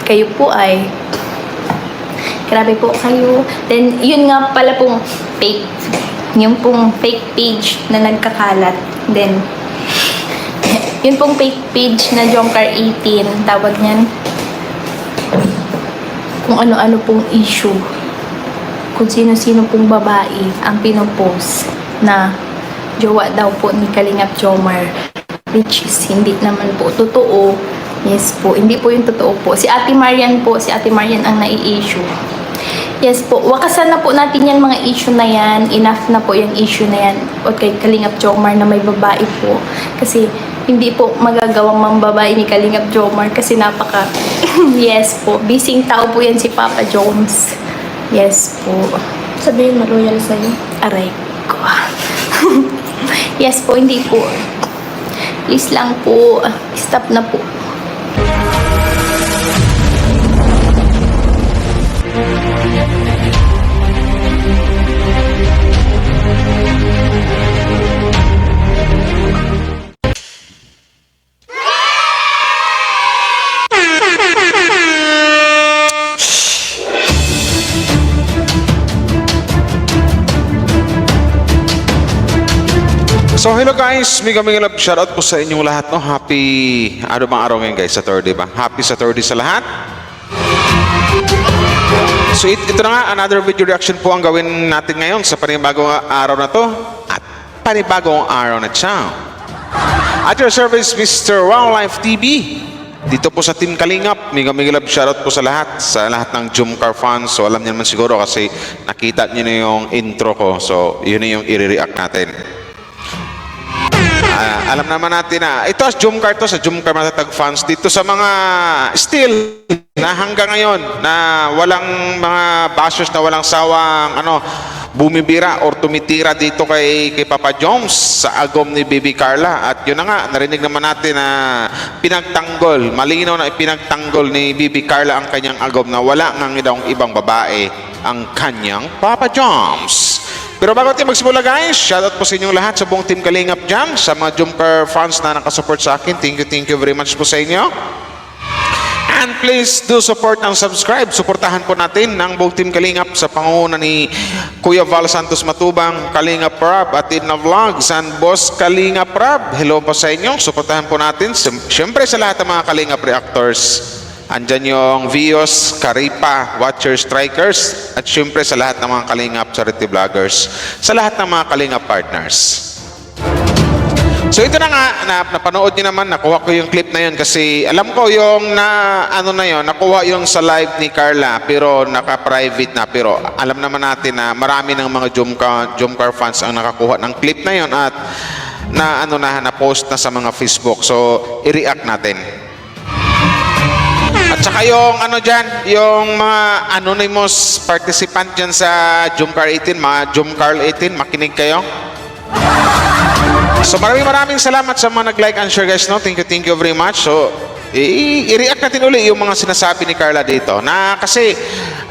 kayo po ay grabe po kayo. Then, yun nga pala pong fake. Yung pong fake page na nagkakalat. Then, yun pong fake page na Jomcar 18, tawag niyan. Kung ano-ano pong issue. Kung sino-sino pong babae ang pinopost na jowa daw po ni Kalingap Jomar. Which is, hindi naman po totoo. Yes po, hindi po yung totoo po. Si Ate Marian po, si Ate Marian ang nai-issue. Yes po, wakasan na po natin yan mga issue na yan. Enough na po yung issue na yan. O kay Kalingap Jomar na may babae po. Kasi hindi po magagawang mambabae ni Kalingap Jomar kasi napaka yes po, bising tao po yan si Papa Jones. Yes po. Sabihin mo, loyal sa'yo. Aray ko. Yes po, hindi po. Please lang po, stop na po. So hello guys, mega love shoutout po sa inyong lahat, no? Happy, ano bang araw ngayon guys? Saturday ba? Happy Saturday sa lahat. So ito na nga, another video reaction po ang gawin natin ngayon sa panibagong araw na to at panibagong araw na siya. At your service, Mr. Wildlife TV. Dito po sa Team Kalingap, mega love shoutout po sa lahat ng Jomcar fans. So alam niyo naman siguro kasi nakita niyo na yung intro ko. So yun na yung i-react natin. Alam naman natin na ito sa Jomcar to, sa Jomcar Matatag fans dito sa mga still na hanggang ngayon na walang mga bashers na walang sawang bumibira or tumitira dito kay Papa Jones sa agom ni Baby Carla. At yun na nga, narinig naman natin na pinagtanggol, malinaw na ipinagtanggol ni Baby Carla ang kanyang agom na wala nang ibang babae ang kanyang Papa Jones. Pero bago tayo magsimula guys, shoutout po sa inyong lahat sa buong Team Kalingap dyan, sa mga Jomcar fans na nakasupport sa akin. Thank you very much po sa inyo. And please do support and subscribe. Suportahan po natin ng buong Team Kalingap sa pangunguna ni Kuya Val Santos Matubang, Kalingap Rab at Edna Vlogs and Boss Kalingap Rab. Hello po sa inyo. Suportahan po natin. Siyempre sa lahat ng mga Kalingap reactors. Andyan yung Vios, Karipa, Watchers, Strikers, at syempre sa lahat ng mga Kalingap charity vloggers, sa lahat ng mga Kalingap partners. So ito na nga, napanood niyo naman, nakuha ko yung clip na yun kasi alam ko yung nakuha yung sa live ni Carla pero naka-private na. Pero alam naman natin na marami ng mga Jomcar fans ang nakakuha ng clip na yun at na-post na sa mga Facebook. So i-react natin. At saka yung yung mga anonymous participant dyan sa Jomcar 18, mga Jomcar 18, makinig kayo. So maraming salamat sa mga nag-like and share guys, no? Thank you very much. So i-react natin uli yung mga sinasabi ni Carla dito na kasi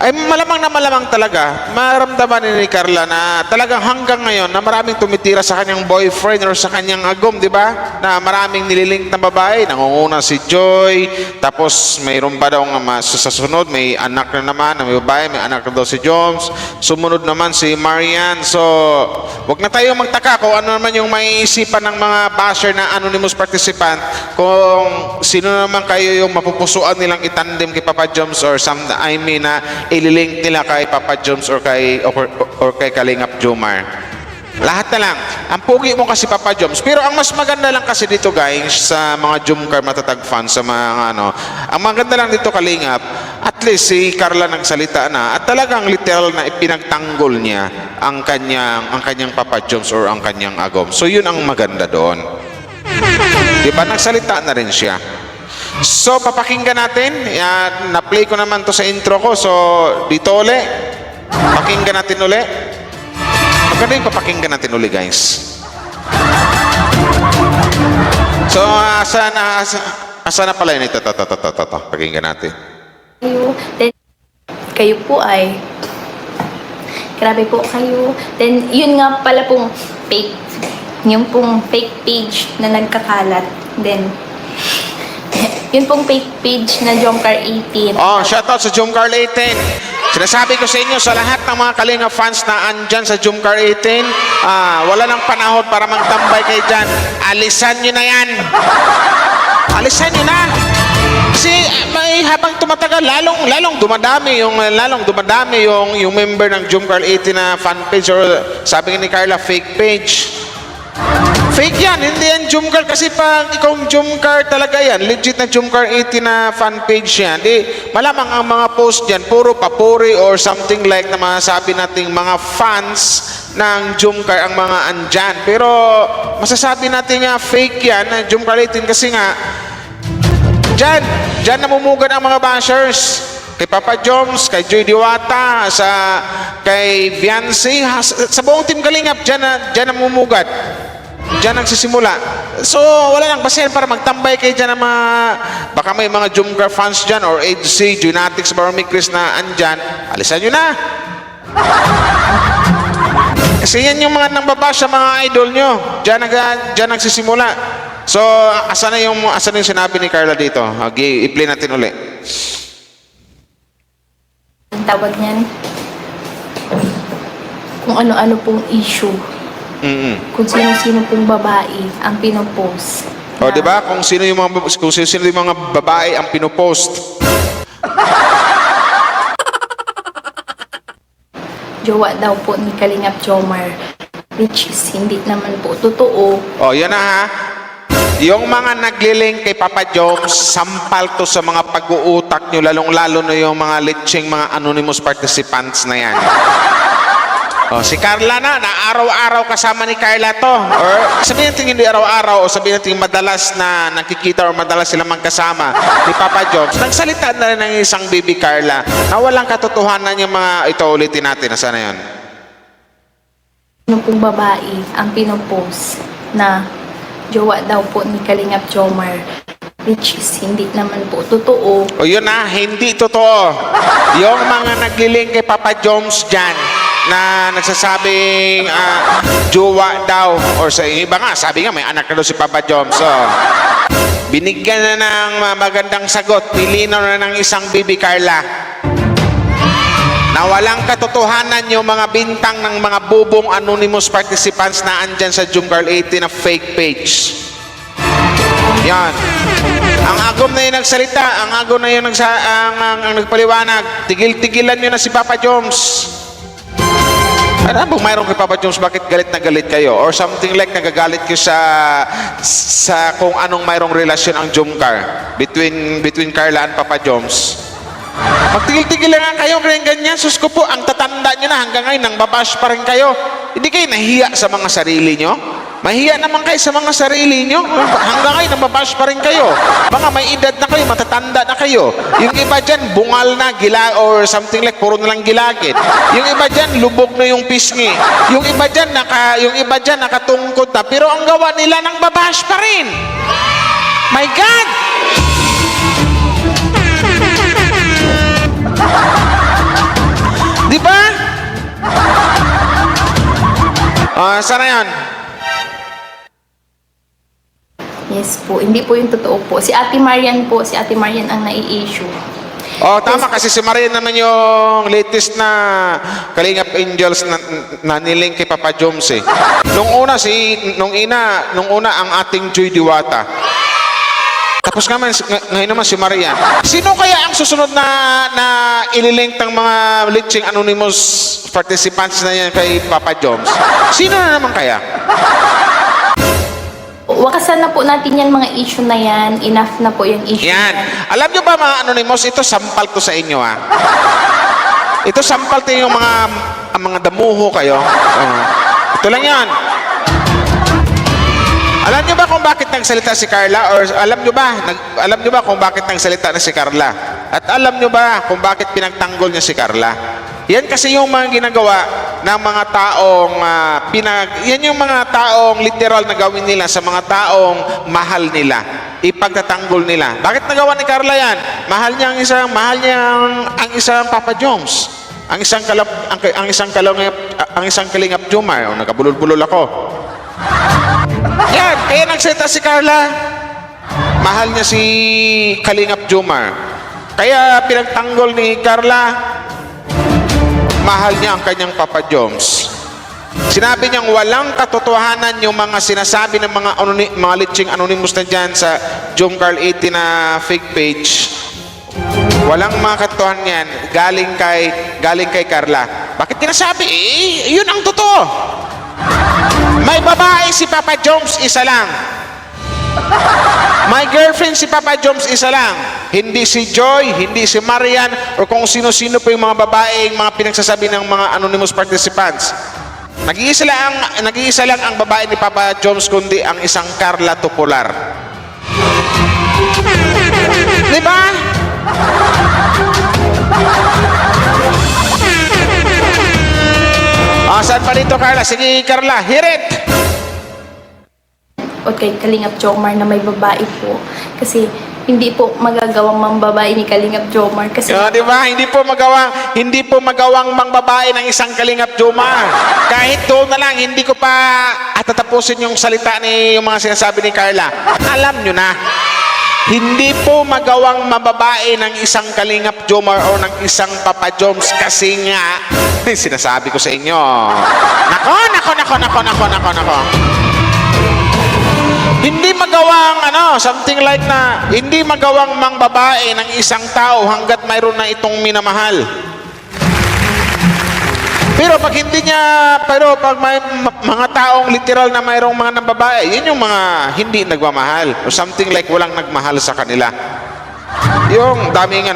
ay malamang talaga maramdaman ni Carla na talagang hanggang ngayon na maraming tumitira sa kanyang boyfriend or sa kanyang agom, di ba? Na maraming nililink na babae, nangunguna si Joy, tapos mayroon pa daw sa sunod may anak na naman na may babae, may anak na daw si Jones, sumunod naman si Marian. So wag na tayo magtaka kung ano naman yung may isipan ng mga basher na anonymous participant, kung sino naman kayo yung mapupusuan nilang itandem kay Papa Jones or na ililink nila kay Papa Jones or kay Kalingap Jomar. Lahat na lang. Ang pugi mo kasi Papa Jones. Pero ang mas maganda lang kasi dito guys sa mga Jomcar Matatag fans, sa mga ang maganda lang dito Kalingap, at least si Carla nagsalita na at talagang literal na ipinagtanggol niya ang kanyang Papa Jones or ang kanyang agom. So yun ang maganda doon. Diba? Nagsalita na rin siya. So papakinggan natin. Na-play ko naman to sa intro ko. So dito uli, pakinggan natin uli. Maganda yung papakinggan natin uli guys. So asa na pala yun ito. Pakinggan natin. Kayo po ay grabe po kayo. Then yun nga pala pong fake. Yung pong fake page na nagkakalat. Then Yun pong fake page na Jomcar18. Oh, shoutout sa Jomcar 18. Sinasabi ko sa inyo, sa lahat ng mga Kalinga fans na andyan sa Jomcar 18, wala nang panahon para magtambay kayo dyan. Alisan nyo na yan. Alisan nyo na. Kasi habang tumatagal, lalong dumadami yung member ng Jomcar 18 na fan page, or sabi ni Carla, fake page. Fake yan, hindi yan Jomcar, kasi pag ikaw Jomcar talaga yan, legit na Jomcar 18 na fan page yan, di malamang ang mga post dyan, puro papuri or something like na masasabi nating mga fans ng Jomcar ang mga andyan. Pero masasabi natin nga fake yan na Jomcar 18 kasi nga dyan namumugan ang mga bashers. Kay Papa Joms, kay Joy Diwata, kay Viancy, sa buong Team Kalingap, dyan namumugat. Diyan nagsisimula. So, wala lang basehan para magtambay kayo dyan ng mga, baka may mga Jomcar fans dyan or HC, Junatics, Barmy Chris na andyan, alisan nyo na. Kasi yan yung mga nambabash sa mga idol nyo. Diyan nagsisimula. So, asan na yung sinabi ni Carla dito? Okay, i-play natin uli. Ang tawag niyan, kung ano-ano pong issue. Kung sino-sino pong babae ang pinopost. O, di ba? Kung sino yung mga babae ang pinopost. Jowa daw po ni Kalingap Jomar, which is hindi naman po totoo. O, yan na ha. Yung mga naglilink kay Papa Joms, sampal to sa mga pag-uutak nyo, lalong-lalo na yung mga litsing, mga anonymous participants na yan. Oh, si Carla na araw-araw kasama ni Carla to. Or sabihin natin hindi araw-araw, o sabihin natin madalas na nakikita or madalas sila magkasama ni Papa Joms. Nagsalita na rin ng isang baby Carla na walang katotohanan yung mga, ito ulitin natin, nasa na yun? Ano pong babae ang pinopost na jowa daw po ni Kalingap Jomar, which is hindi naman po totoo. O yun na, hindi totoo. Yung mga naglilink kay Papa Joms dyan, na nagsasabing jowa daw, or sa iba nga, sabi nga may anak na daw si Papa Joms. So, binigyan na ng magandang sagot, pilino na ng isang baby Carla na walang katotohanan yung mga bintang ng mga bubong anonymous participants na andyan sa Jomcar 18 na fake page. Yan. Ang agom na yung nagsalita, ang nagpaliwanag, tigil-tigilan nyo na si Papa Joms. Ano bang mayroon kay Papa Joms, bakit galit na galit kayo? Or something like nagagalit kayo sa kung anong mayroong relasyon ang Jomcar between Carla and Papa Joms. Magtigil-tigil lang kayo, ganyan. Sus ko po, ang tatanda nyo na hanggang ngayon, nang babash pa rin kayo. Hindi kayo nahiya sa mga sarili nyo? Mahiya naman kayo sa mga sarili nyo. Hanggang ngayon, nang babash pa rin kayo. Mga may edad na kayo, matatanda na kayo. Yung iba dyan, bungal na, or something like, puro na lang gilagid. Yung iba dyan, lubog na yung pisngi. Yung iba dyan, nakatungkod na. Pero ang gawa nila, nang babash pa rin. My God! Di ba? Sana yan? Yes po, hindi po yung totoo po. Si Ate Marian ang nai-issue. Oh, tama, kasi si Maria naman yung latest na Kalingap Angels na nilink kay Papa Joms eh. Nung una ang ating Joy Diwata. Tapos ngayon naman si Marian. Sino kaya ang susunod na ililink ng mga lynching anonymous participants na yan kay Papa Joms? Sino na naman kaya? Wakasan na po natin yan, mga issue na yan. Enough na po yung issue. Yan. Alam nyo ba mga anonymous, ito sampal to sa inyo ha. Ito sampal to yung mga damuho kayo. Ito lang yan. Alam nyo ba kung bakit nagsalita si Carla? Or alam nyo ba kung bakit nagsalita na si Carla? At alam nyo ba kung bakit pinagtanggol niya si Carla? Yan kasi yung mga ginagawa ng mga taong yan yung mga taong literal na gawin nila sa mga taong mahal nila, ipagtatanggol nila. Bakit nagawa ni Carla yan? Mahal niya ang isang Papa Joms, ang isang Kalingap Jomar. Nagabulol-bulol ako. Yan, kaya nagsalita si Carla. mahal niya si Kalingap Jomar. Kaya pinagtanggol ni Carla, mahal niya ang kanyang Papa Joms. Sinabi niyang walang katotohanan yung mga sinasabi ng mga litsing anonymous na dyan sa Jom Carl 80 na fake page. Walang mga katotohanan yan galing kay Carla. Bakit tinasabi? Yun ang totoo. May babae si Papa Joms, isa lang. My girlfriend si Papa Joms, isa lang. Hindi si Joy, hindi si Marian, o kung sino-sino pa yung mga babae, yung mga pinagsasabi ng mga anonymous participants. Nag-iisa lang ang babae ni Papa Joms, kundi ang isang Carla Tupular. Di ba? Saan pa dito, Carla? Sige, Carla, hear it! O kay Kalingap Jomar na may babae po. Kasi hindi po magagawang mambabae ni Kalingap Jomar. Kasi Di ba? Hindi po magawang mangbabae ng isang Kalingap Jomar. Kahit doon na lang, hindi ko pa tatapusin yung salita ni yung mga sinasabi ni Carla. Alam nyo na, hindi po magawang mababae ng isang Kalingap Jomar o ng isang Papa Joms kasi nga, sinasabi ko sa inyo. Nako. Hindi magawang something like na hindi magawang mangbabae ng isang tao hanggat mayroon na itong minamahal. Pero pag may mga taong literal na mayroong mga nambabae, yun yung mga hindi nagmamahal o something like walang nagmahal sa kanila. Yung daming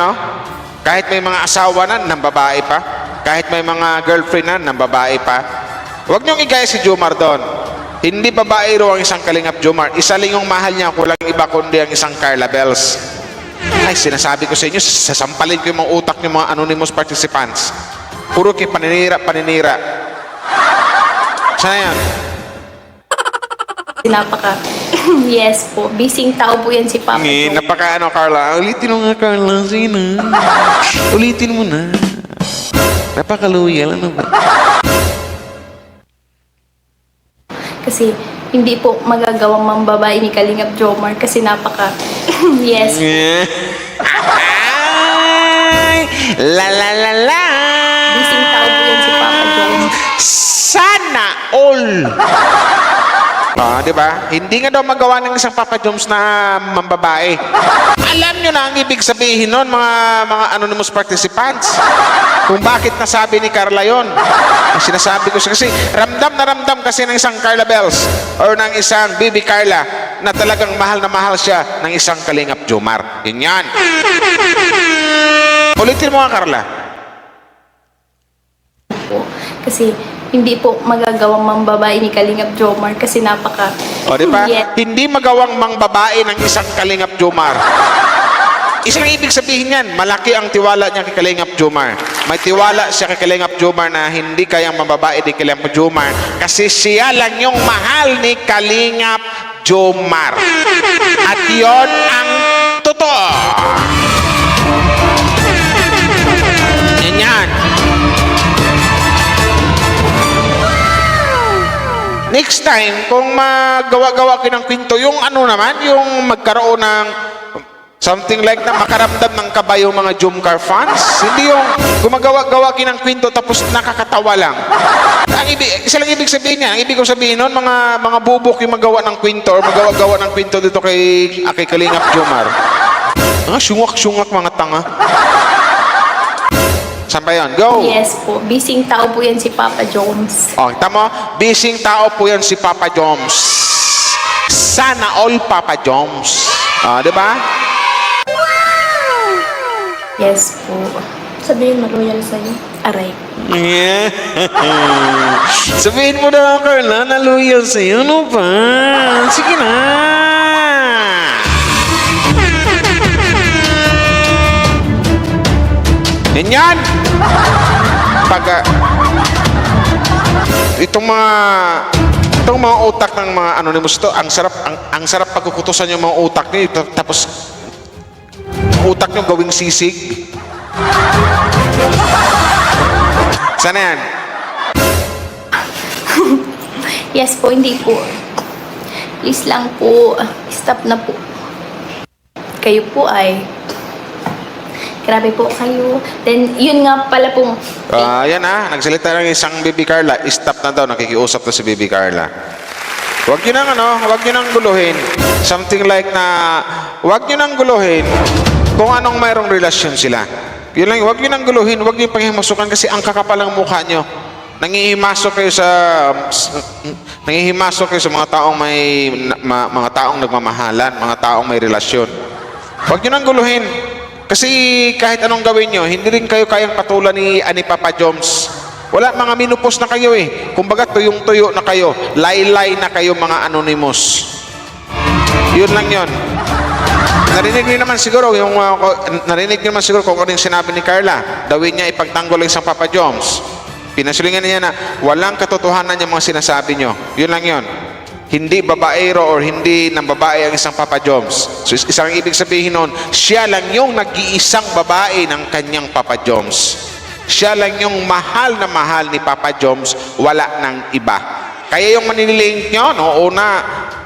kahit may mga asawa na nambabae pa, kahit may mga girlfriend na nambabae pa. Huwag niyong igaya si Jomar doon. Hindi babae raw ang isang Kalingap Jomar. Isa lang yung mahal niya, kulang iba kundi ang isang Carla Bells. Ay, sinasabi ko sa inyo, sasampalin ko yung mga utak ng mga anonymous participants. Puro kayo paninira. Sana yan? yes po, bising tao po yan si Papa Jomar. Napaka Carla. Ulitin mo nga, Carla. Sino? Ulitin mo na. Napaka-loyal. Ano ba? Kasi hindi po magagawang mambabae ni Kalingap Jomar kasi yes. La. Bising tao po yan si Papa Jomar. Sana all. Di ba? Hindi nga daw magawa ng isang Papa Joms na mambabae. Alam nyo na ang ibig sabihin nun, mga anonymous participants. Kung bakit nasabi ni Carla yon. Ang sinasabi ko kasi ramdam na ramdam kasi ng isang Carla Bells or ng isang Bibi Carla na talagang mahal na mahal siya ng isang Kalingap Jomar. Yun yan. Ulitin mo nga, Carla. Kasi hindi po magagawang mambabae ni Kalingap Jomar kasi Di ba? yes. Hindi magawang mangbabae ng isang Kalingap Jomar. Isang ibig sabihin yan, malaki ang tiwala niya kay Kalingap Jomar. May tiwala siya kay Kalingap Jomar na hindi kayang mababae ni Kalingap Jomar kasi siya lang yung mahal ni Kalingap Jomar. At yon ang totoo. Yan. Next time, kung magawa-gawa kayo ng kwento, yung yung magkaroon ng something like na makaramdam ng kaba yung mga Jomcar fans. Hindi yung gumagawa-gawa kayo ng kwento tapos nakakatawa lang. Isa lang ibig sabihin niya. Ang ibig kong sabihin nun, mga bubok yung magawa ng kwento or magawa-gawa ng kwento dito kay Kalingap Jomar. Syungak-syungak mga tanga. Saan ba yun? Go! Yes po, bising tao po yan si Papa Joms. Tama, bising tao po yan si Papa Joms. Sana all Papa Joms. Di ba? Yes po. Sabihin mo, loyal sa'yo. Aray. Sabihin mo daw, Carla, na loyal sa'yo. Ano ba? Sige na. Yan. Itong mga utak ng mga anonymous to, ang sarap pagkukutusan yung mga utak niyo tapos utak niyo gawing sisig. Sana yan? Yes po, hindi po. Please lang po. Stop na po. kayo po ay grabe po kayo. Then, yun nga pala pong Yan nagsalita ng isang Baby Carla. Stop na daw, nakikiusap na si Baby Carla. Huwag nyo nang guluhin. Something like na, huwag nyo nang guluhin kung anong mayroong relasyon sila. Yun lang, huwag nyo nang guluhin, huwag nyo panghimasukan kasi ang kakapalang mukha nyo. Nangihimasok kayo sa mga taong mga taong nagmamahalan, mga taong may relasyon. Huwag nyo nang guluhin. Kasi kahit anong gawin nyo, hindi rin kayo kayang patulan ni Papa Joms. Wala, mga minupos na kayo eh. Kumbaga, tuyong-tuyo na kayo. Laylay na kayo, mga anonymous. Yun lang yun. Narinig niyo naman siguro kung ano yung sinabi ni Carla. Dawin niya ipagtanggol ang isang Papa Joms. Pinasulingan niya na walang katotohanan yung mga sinasabi nyo. Yun lang yun. Hindi babaero or hindi ng babae ang isang Papa Joms. So isang ibig sabihin nun, siya lang yung nag-iisang babae ng kanyang Papa Joms. Siya lang yung mahal na mahal ni Papa Joms, wala ng iba. Kaya yung manililink nyo, noong una,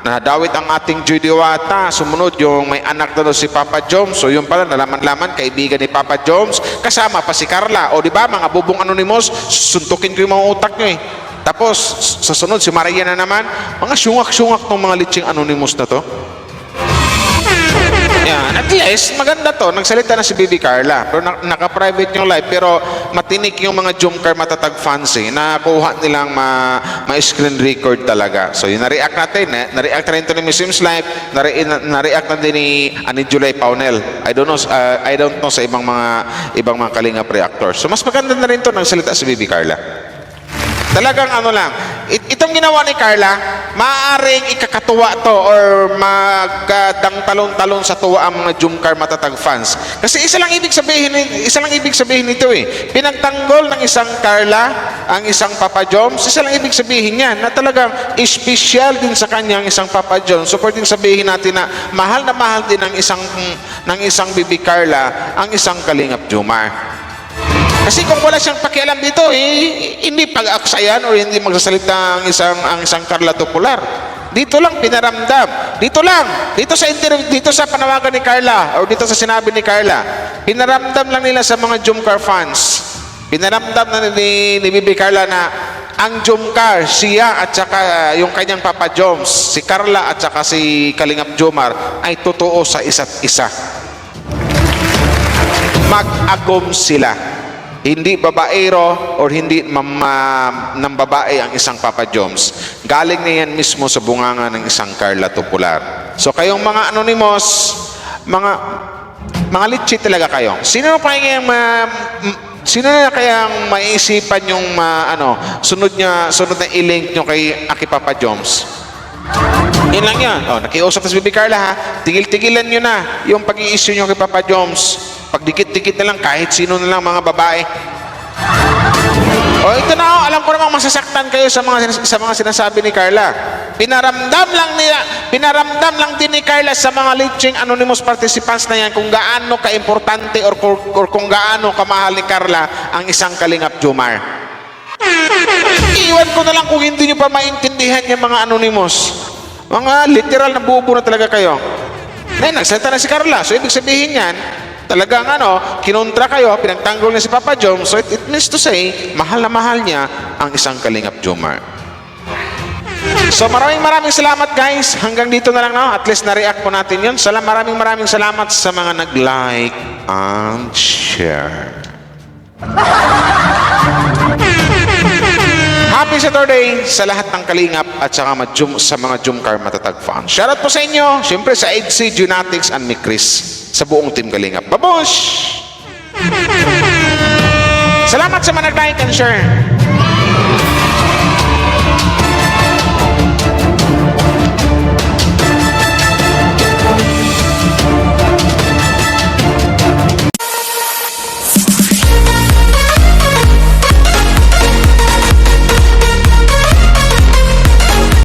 nadawit ang ating Joy Diwata, sumunod yung may anak na si Papa Joms. So yun pala, nalaman-laman, kaibigan ni Papa Joms, kasama pa si Carla. O di ba, mga bubong anonymous, suntukin ko yung mga utak nyo eh. Tapos, sa sunod, si Maria na naman, mga syungak-syungak ng mga litsing anonymous na to. Yan, at least, maganda to. Nagsalita na si Baby Carla. Pero naka-private yung live. Pero matinik yung mga Jumcar matatag fans eh. Nakuha nilang ma-screen record talaga. So, yung na-react natin. Na-react na rin ito ni Miss Sims Live. Na-react na din ni July Paunel. I don't know sa ibang mga Kalingap reactors. So, mas maganda na rin to nagsalita si Baby Carla. Talagang ano lang, itong ginawa ni Carla, maaaring ikakatuwa to or magdang-talon-talon sa tuwa ang mga Jumcar matatag fans. Kasi isa lang ibig sabihin nito eh. Pinagtanggol ng isang Carla, ang isang Papa Joms, isa lang ibig sabihin yan na talagang espesyal din sa kanyang isang Papa Joms. So pwedeng sabihin natin na mahal din ng isang Baby Carla ang isang Kalingap Jomar. Kasi kung wala siyang pakialam dito, hindi pag-aksayan o hindi magsasalita ang isang Carla Tupular. Dito lang pinaramdam. Dito sa panawagan ni Carla o dito sa sinabi ni Carla, pinaramdam lang nila sa mga Jumcar fans. Pinaramdam na ni Baby Carla na ang Jumcar, siya at saka yung kanyang Papa Joms, si Carla at saka si Kalingap Jomar ay totoo sa isa't isa. Mag-agom sila. Hindi babaero or hindi ng babae ang isang Papa Joms. Galing na yan mismo sa bunganga ng isang Carla Tupular. So kayong mga anonymous, mga litchi talaga kayo. Sino na kayang maiisipan yung sunod na i-link nyo kay Aki Papa Joms? Yun lang yan. Nakiusap na si Baby Carla ha. Tigil-tigilan nyo na yung pag-i-issue nyo kay Papa Joms. Pagdikit-dikit na lang kahit sino na lang mga babae. Ito na alam ko namang masasaktan kayo sa mga sinasabi ni Carla. Pinaramdam lang din ni Carla sa mga litsing anonymous participants na yan kung gaano ka-importante or kung gaano kamahal ni Carla ang isang Kalingap Jomar. Iwan ko na lang kung hindi nyo pa maintindihan yung mga anonymous. Mga literal na bubo na talaga kayo. Nagsalita na si Carla. So ibig sabihin yan, talagang kinontra kayo, pinagtanggol niya si Papa Joms. So it means to say, mahal na mahal niya ang isang Kalingap Jomar. So maraming salamat guys. Hanggang dito na lang At least na-react po natin yun. Maraming salamat sa mga nag-like and share. Happy Saturday sa lahat ng Kalingap at sa mga Jumcar matatag fans. Shoutout po sa inyo, siyempre sa EDC, Junatics, and Mikris, sa buong Team Kalingap. Babush! Salamat sa mga nag-like and share.